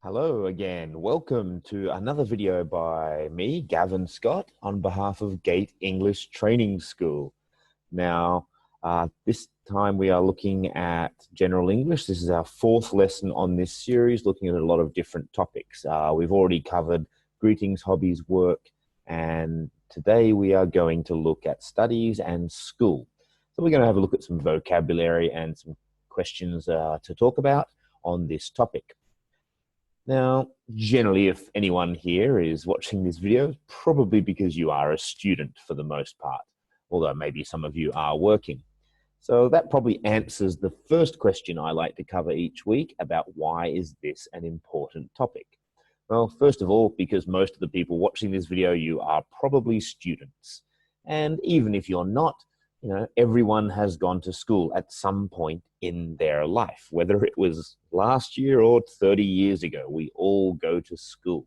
Hello again. Welcome to another video by me, Gavin Scott, on behalf of Gate English Training School. Now, this time we are looking at General English. This is our fourth lesson on this series, looking at a lot of different topics. We've already covered greetings, hobbies, work, and today we are going to look at studies and school. So we're going to have a look at some vocabulary and some questions to talk about on this topic. Now, generally, if anyone here is watching this video, probably because you are a student for the most part, although maybe some of you are working. So that probably answers the first question I like to cover each week about why is this an important topic? Well, first of all, because most of the people watching this video, you are probably students. And even if you're not, everyone has gone to school at some point in their life, whether it was last year or 30 years ago, we all go to school.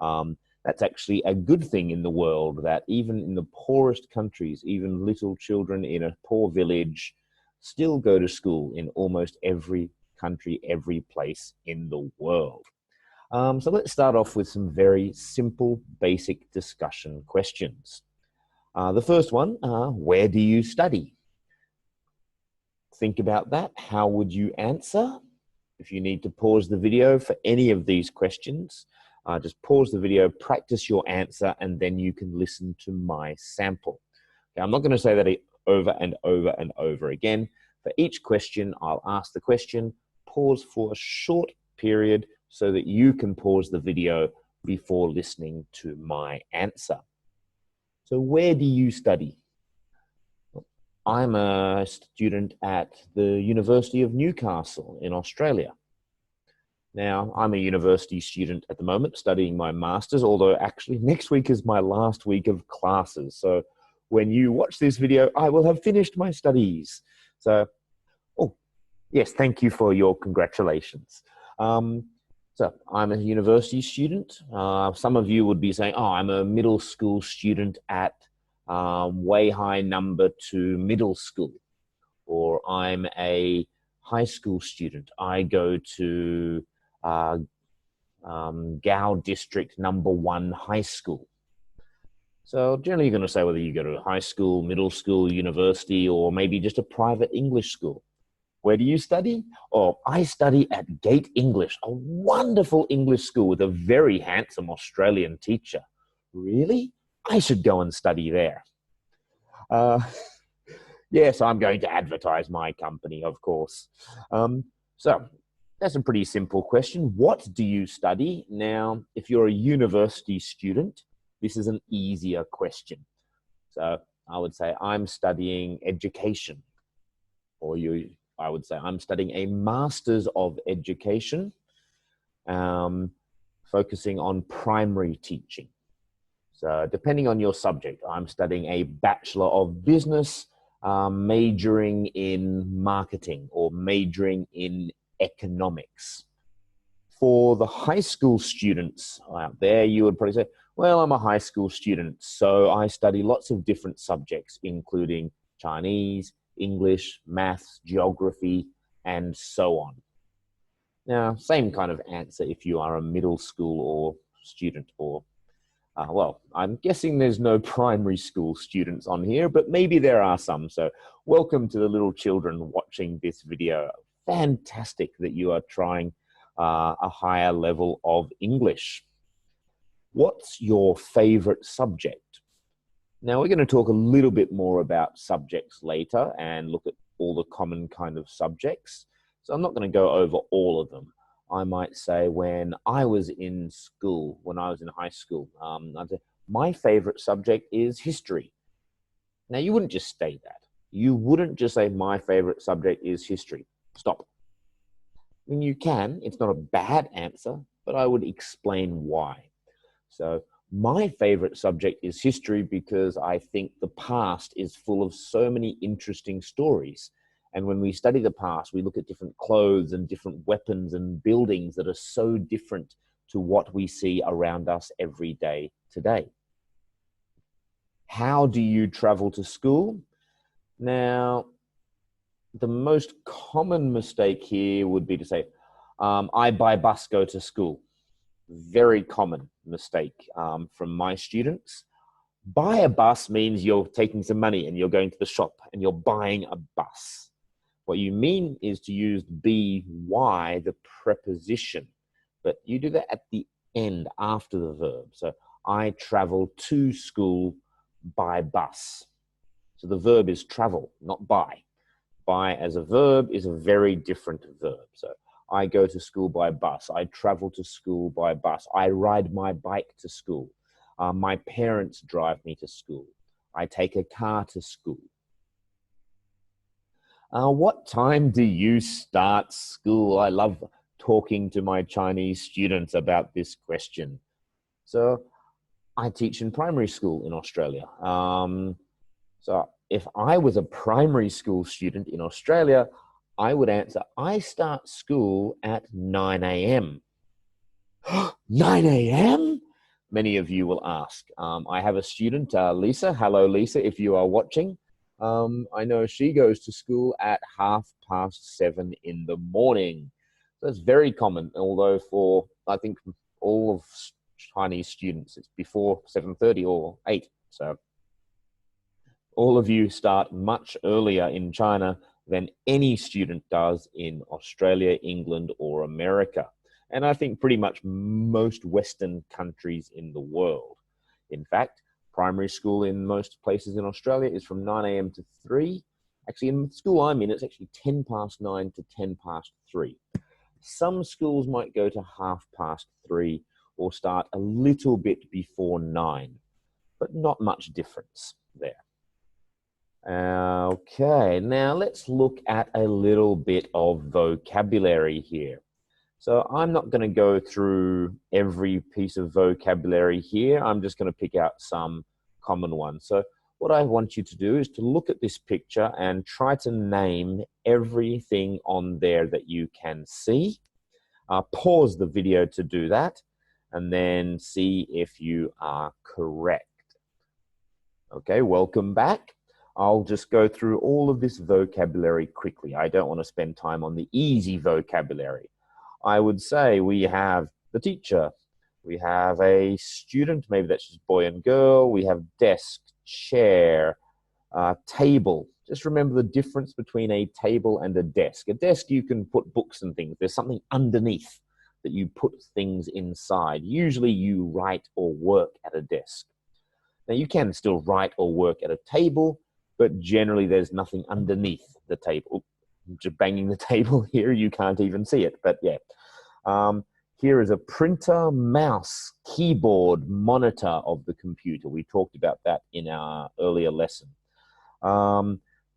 That's actually a good thing in the world, that even in the poorest countries, even little children in a poor village still go to school in almost every country, every place in the world. So let's start off with some very simple, basic discussion questions. The first one, where do you study? Think about that. How would you answer? If you need to pause the video for any of these questions, just pause the video, practice your answer, and then you can listen to my sample. Okay, I'm not going to say that over and over and over again. For each question, I'll ask the question, pause for a short period so that you can pause the video before listening to my answer. So where do you study? I'm a student at the University of Newcastle in Australia. Now, I'm a university student at the moment studying my master's, although actually next week is my last week of classes. So when you watch this video, I will have finished my studies. So, yes, thank you for your congratulations. So I'm a university student. Some of you would be saying, I'm a middle school student at way high number 2 middle school, or I'm a high school student. I go to Gao District number 1 high school. So generally you're going to say whether you go to high school, middle school, university, or maybe just a private English school. Where do you study? I study at Gate English, a wonderful English school with a very handsome Australian teacher. Really? I should go and study there. Yes, I'm going to advertise my company, of course. So that's a pretty simple question. What do you study? Now, if you're a university student, this is an easier question. So I would say I'm studying education, or I would say I'm studying a Master's of Education, focusing on primary teaching. So depending on your subject, I'm studying a Bachelor of Business, majoring in marketing or majoring in economics. For the high school students out there, you would probably say, well, I'm a high school student, so I study lots of different subjects, including Chinese, English, maths, geography, and so on. Now, same kind of answer if you are a middle school or student, or, well, I'm guessing there's no primary school students on here, but maybe there are some. So welcome to the little children watching this video. Fantastic that you are trying a higher level of English. What's your favorite subject? Now, we're going to talk a little bit more about subjects later and look at all the common kind of subjects. So I'm not going to go over all of them. I might say when I was in school, when I was in high school, I'd say my favorite subject is history. Now, you wouldn't just say that. You wouldn't just say my favorite subject is history. Stop. I mean, you can. It's not a bad answer, but I would explain why. So my favorite subject is history because I think the past is full of so many interesting stories. And when we study the past, we look at different clothes and different weapons and buildings that are so different to what we see around us every day today. How do you travel to school? Now, the most common mistake here would be to say, I by bus go to school. Very common mistake from my students. Buy a bus means you're taking some money and you're going to the shop and you're buying a bus. What you mean is to use by, the preposition, but you do that at the end after the verb. So I travel to school by bus. So the verb is travel, not buy. Buy as a verb is a very different verb. So I go to school by bus. I travel to school by bus. I ride my bike to school. My parents drive me to school. I take a car to school. What time do you start school? I love talking to my Chinese students about this question. So I teach in primary school in Australia. So if I was a primary school student in Australia, I would answer, I start school at 9 a.m. 9 a.m.? Many of you will ask. I have a student, Lisa. Hello, Lisa, if you are watching. I know she goes to school at 7:30 in the morning. So it's very common, although for, I think, all of Chinese students, it's before 7:30 or 8. So all of you start much earlier in China than any student does in Australia, England, or America. And I think pretty much most Western countries in the world. In fact, primary school in most places in Australia is from 9 a.m. to 3. Actually, in the school I'm in, it's actually 9:10 to 3:10. Some schools might go to 3:30 or start a little bit before 9, but not much difference there. Okay, now let's look at a little bit of vocabulary here. So I'm not going to go through every piece of vocabulary here. I'm just going to pick out some common ones. So what I want you to do is to look at this picture and try to name everything on there that you can see. Pause the video to do that and then see if you are correct. Okay, welcome back. I'll just go through all of this vocabulary quickly. I don't want to spend time on the easy vocabulary. I would say we have the teacher, we have a student, maybe that's just boy and girl, we have desk, chair, table. Just remember the difference between a table and a desk. A desk, you can put books and things. There's something underneath that you put things inside. Usually you write or work at a desk. Now you can still write or work at a table, but generally there's nothing underneath the table. I'm just banging the table here, you can't even see it, but yeah. Here is a printer, mouse, keyboard, monitor of the computer. We talked about that in our earlier lesson.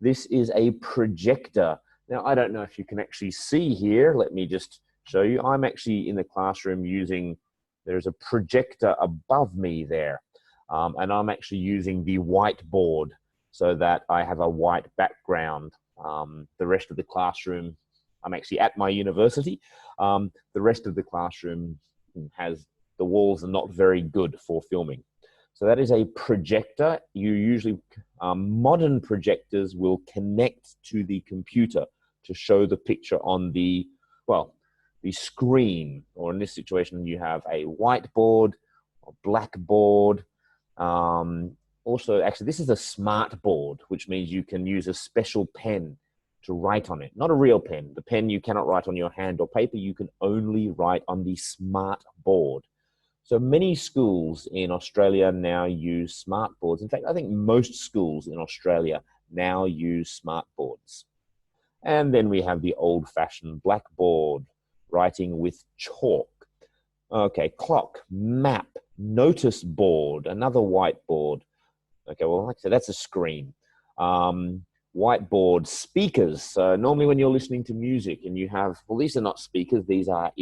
This is a projector. Now, I don't know if you can actually see here. Let me just show you. I'm actually in the classroom using, there's a projector above me there. And I'm actually using the whiteboard so that I have a white background. The rest of the classroom, I'm actually at my university. The rest of the classroom has, the walls are not very good for filming. So that is a projector. You usually, modern projectors will connect to the computer to show the picture on the, well, the screen, or in this situation, you have a whiteboard, a blackboard. Also, actually, this is a smart board, which means you can use a special pen to write on it. Not a real pen. The pen you cannot write on your hand or paper. You can only write on the smart board. So many schools in Australia now use smart boards. In fact, I think most schools in Australia now use smart boards. And then we have the old-fashioned blackboard, writing with chalk. Okay, clock, map, notice board, another whiteboard. Okay, well, like I said, that's a screen. Whiteboard, speakers. Normally when you're listening to music and you have, well, these are not speakers, these are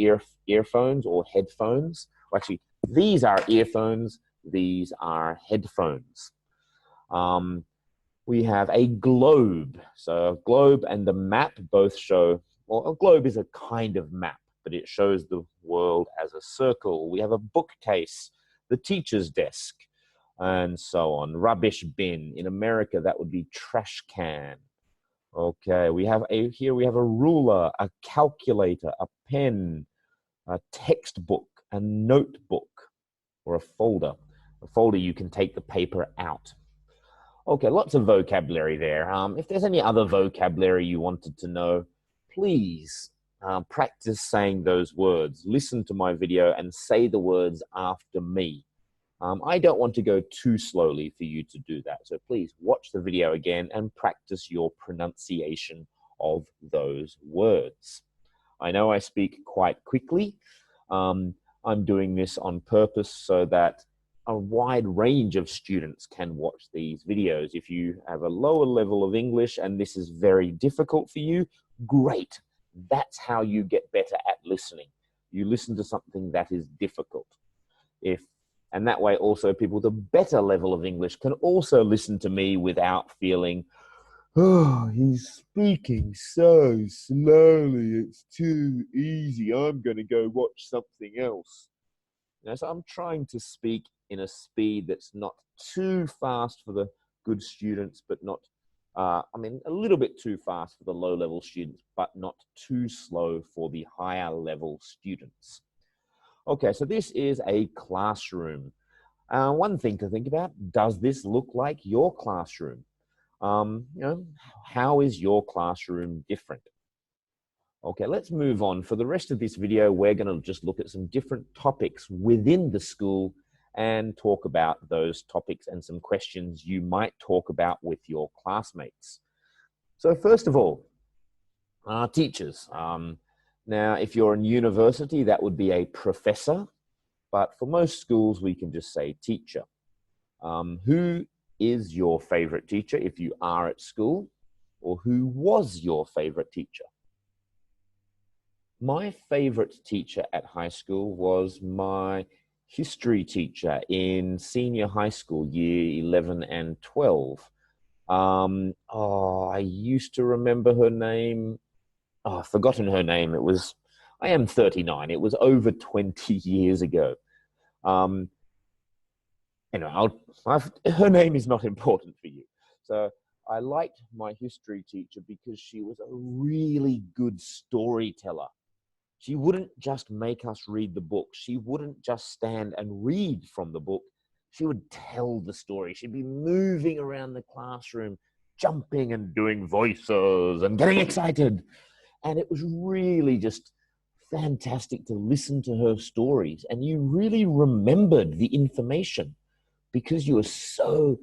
earphones or headphones. Well, actually, these are earphones, these are headphones. We have a globe. So a globe and the map both show, well, a globe is a kind of map, but it shows the world as a circle. We have a bookcase, the teacher's desk, and so on. Rubbish bin. In America, that would be trash can. Okay, here we have a ruler, a calculator, a pen, a textbook, a notebook, or a folder. A folder, you can take the paper out. Okay, lots of vocabulary there. If there's any other vocabulary you wanted to know, please practice saying those words. Listen to my video and say the words after me. I don't want to go too slowly for you to do that. So please watch the video again and practice your pronunciation of those words. I know I speak quite quickly. I'm doing this on purpose so that a wide range of students can watch these videos. If you have a lower level of English and this is very difficult for you, great. That's how you get better at listening. You listen to something that is difficult. And that way also people with a better level of English can also listen to me without feeling, oh, he's speaking so slowly, it's too easy, I'm going to go watch something else. So I'm trying to speak in a speed that's not too fast for the good students, but not, a little bit too fast for the low-level students, but not too slow for the higher-level students. Okay, so this is a classroom. One thing to think about, does this look like your classroom? How is your classroom different? Okay, let's move on. For the rest of this video, we're going to just look at some different topics within the school and talk about those topics and some questions you might talk about with your classmates. So first of all, teachers. Now, if you're in university, that would be a professor, but for most schools, we can just say teacher. Who is your favorite teacher if you are at school? Or who was your favorite teacher? My favorite teacher at high school was my history teacher in senior high school, year 11 and 12. I used to remember her name. Oh, I've forgotten her name. I am 39. It was over 20 years ago. Her name is not important for you. So I liked my history teacher because she was a really good storyteller. She wouldn't just make us read the book. She wouldn't just stand and read from the book. She would tell the story. She'd be moving around the classroom, jumping and doing voices and getting excited. And it was really just fantastic to listen to her stories. And you really remembered the information because you were so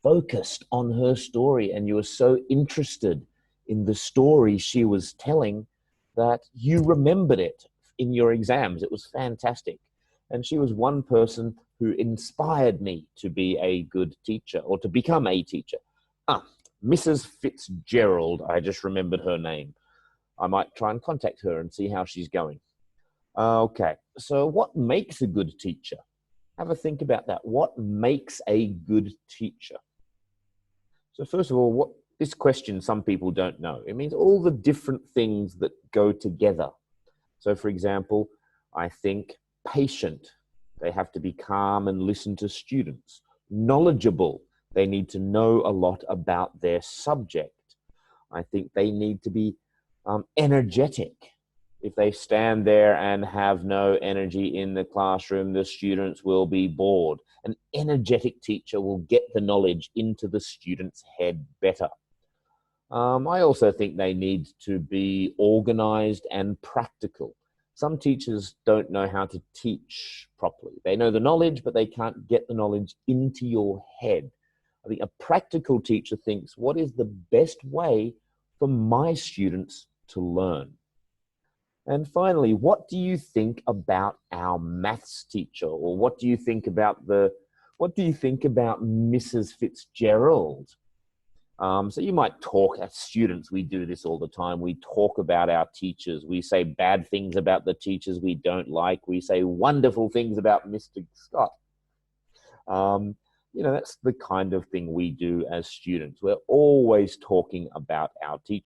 focused on her story and you were so interested in the story she was telling that you remembered it in your exams. It was fantastic. And she was one person who inspired me to be a good teacher or to become a teacher. Mrs. Fitzgerald, I just remembered her name. I might try and contact her and see how she's going. Okay, so what makes a good teacher? Have a think about that. What makes a good teacher? So first of all, this question some people don't know. It means all the different things that go together. So for example, I think patient. They have to be calm and listen to students. Knowledgeable. They need to know a lot about their subject. I think they need to be energetic. If they stand there and have no energy in the classroom, the students will be bored. An energetic teacher will get the knowledge into the student's head better. I also think they need to be organized and practical. Some teachers don't know how to teach properly. They know the knowledge, but they can't get the knowledge into your head. I think a practical teacher thinks, what is the best way for my students to learn? And finally, what do you think about our maths teacher? Or what do you think about Mrs. Fitzgerald? So you might talk, as students, we do this all the time. We talk about our teachers. We say bad things about the teachers we don't like. We say wonderful things about Mr. Scott. That's the kind of thing we do as students. We're always talking about our teachers.